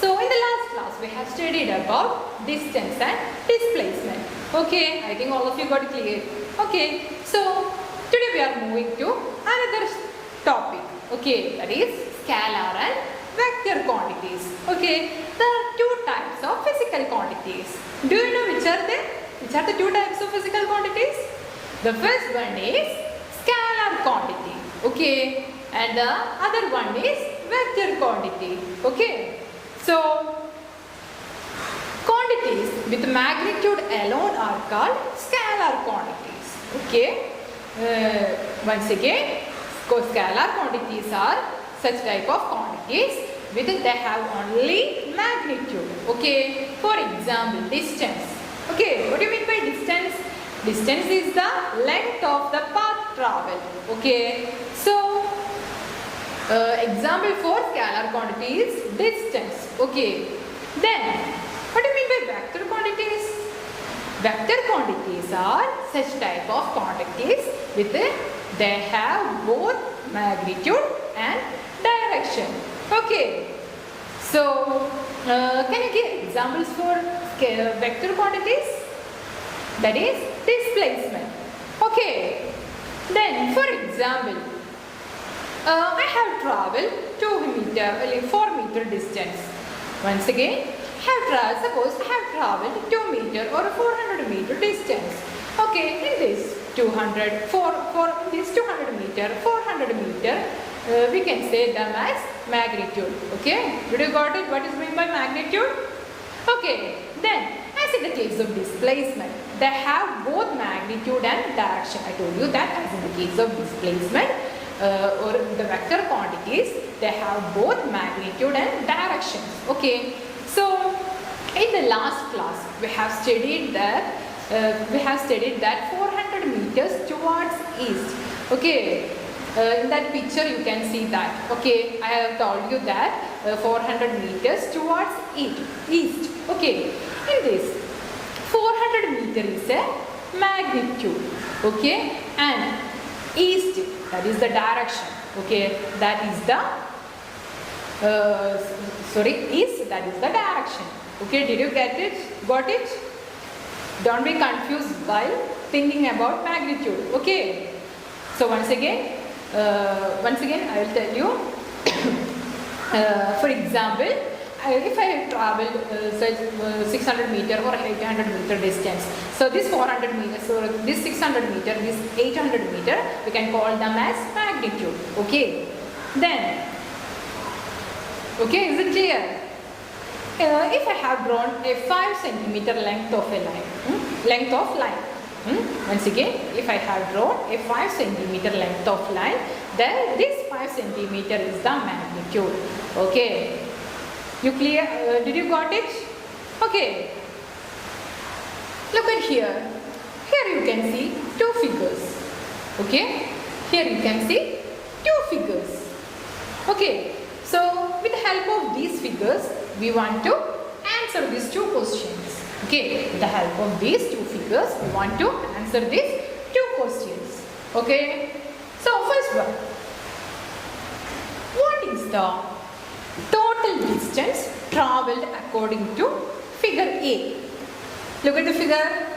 So in the last class we have studied about distance and displacement. Okay, I think all of you got it clear. Okay, so today we are moving to another topic. Okay, that is scalar and vector quantities. Okay, there are two types of physical quantities. Do you know which are they? Which are the two types of physical quantities? The first one is scalar quantity. Okay, and the other one is vector quantity. Okay, so quantities with magnitude alone are called scalar quantities. Okay, once again, scalar quantities are such type of quantities with they have only magnitude. Okay, for example, distance. Okay, what do you mean by distance? Distance is the length of the path traveled. Okay, so example for scalar quantity is distance. Okay, then what do you mean by vector quantities? Vector quantities are such type of quantities with they have both magnitude and direction. Okay, so can you give examples for vector quantities? That is displacement. Okay, then for example, I have traveled 4 meter distance. Once again, suppose I have traveled 2 meter or 400 meter distance. Okay, in this 200 meter, 400 meter, we can say them as magnitude. Okay, did you got it? What is meant by magnitude? Okay, then as in the case of displacement, they have both magnitude and direction. I told you that as in the case of displacement or the vector quantities, they have both magnitude and directions. Okay, so in the last class we have studied that 400 meters towards east. Okay, in that picture you can see that. Okay, I have told you that 400 meters towards east. Okay, in this 400 meter is a magnitude. Okay, and east, that is the direction. Okay, that is the east, that is the direction. Okay, did you get it? Got it? Don't be confused while thinking about magnitude. Okay, so once again I will tell you. For example, if I travel such 600 meter or 800 meter distance, so this 400 meter, so this 600 meter, this 800 meter, we can call them as magnitude. Okay, then, okay, is it clear? If I have drawn a 5 centimeter length of a line, once again, if I have drawn a 5 centimeter length of line, then this 5 centimeter is the magnitude. Okay, you clear? Did you got it? Okay, look at here. Here you can see two figures. Okay, here you can see two figures. Okay, so with the help of these figures, we want to answer these two questions. Okay, with the help of these two figures, we want to answer these two questions. Okay, so first one, what is the total distance travelled according to figure A? Look at the figure.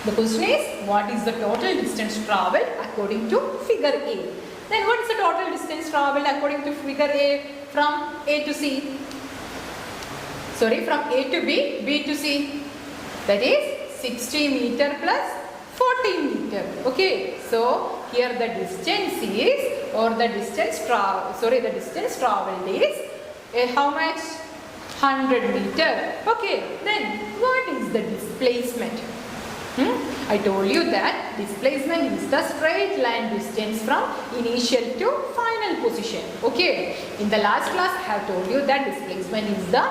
The question is, what is the total distance travelled according to figure A? Then what is the total distance travelled according to figure A from A to C? Sorry, from A to B, B to C. That is 60 meter plus 40 meter. Okay, so here the distance is, or the distance travelled is how much? 100 meter. Okay, then what is the displacement? I told you that displacement is the straight line distance from initial to final position. Okay, in the last class I have told you that displacement is the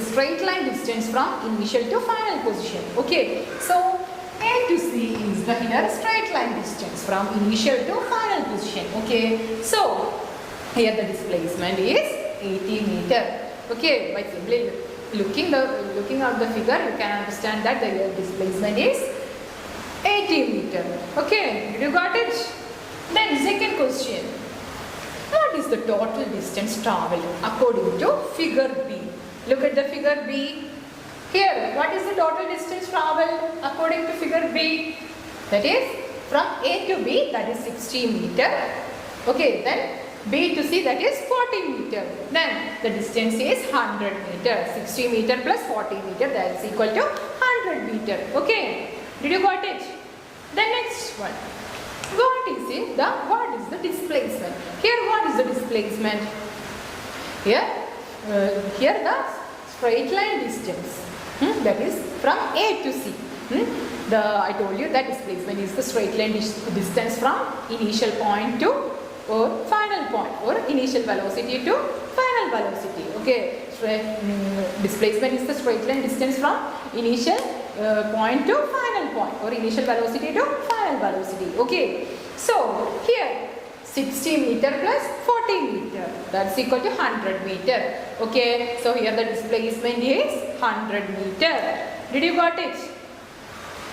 straight line distance from initial to final position. Okay, so A to C is the here straight line distance from initial to final position. Okay, so here the displacement is 80 meter. Okay, by simply looking at the figure, you can understand that the displacement is 80 meter. Okay, did you got it? Then second question, what what is the total distance travelled according to figure B? Look at the figure B. Here, what is the total distance travelled according to figure B? That is from A to B, that is 60 meter. Okay, then B to C, that is 40 meter. Then the distance is 100 meter. 60 meter plus 40 meter, that is equal to 100 meter. Okay, did you got it? The next one. What is the displacement? Here, what is the displacement? Here the straight line distance. That is from A to C. I told you that displacement is the straight line distance from initial point to or final point, or initial velocity to final velocity. Okay, displacement is the straight line distance from initial point to final point, or initial velocity to final velocity. Okay, so here 60 meter plus 40 meter, that's equal to 100 meter. Okay, so here the displacement is 100 meter. Did you got it?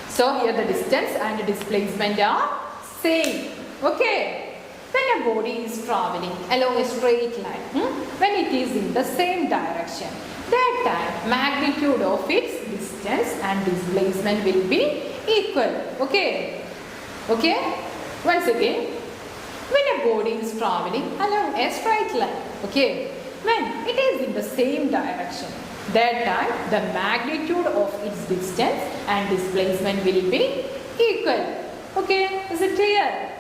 So here the distance and the displacement are same. Okay. When a body is travelling along a straight line, when it is in the same direction, that time magnitude of its distance and displacement will be equal. Okay. Okay. Once again, when a body is travelling along a straight line, okay, when it is in the same direction, that time the magnitude of its distance and displacement will be equal. Okay, is it clear?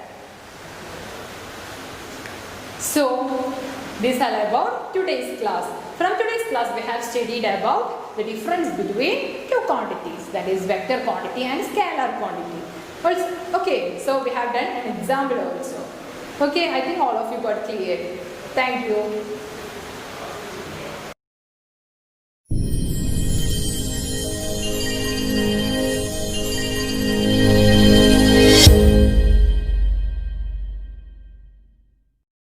So, this is all about today's class. From today's class, we have studied about the difference between two quantities, that is vector quantity and scalar quantity. Also, okay, so we have done an example also. Okay, I think all of you got clear. Thank you.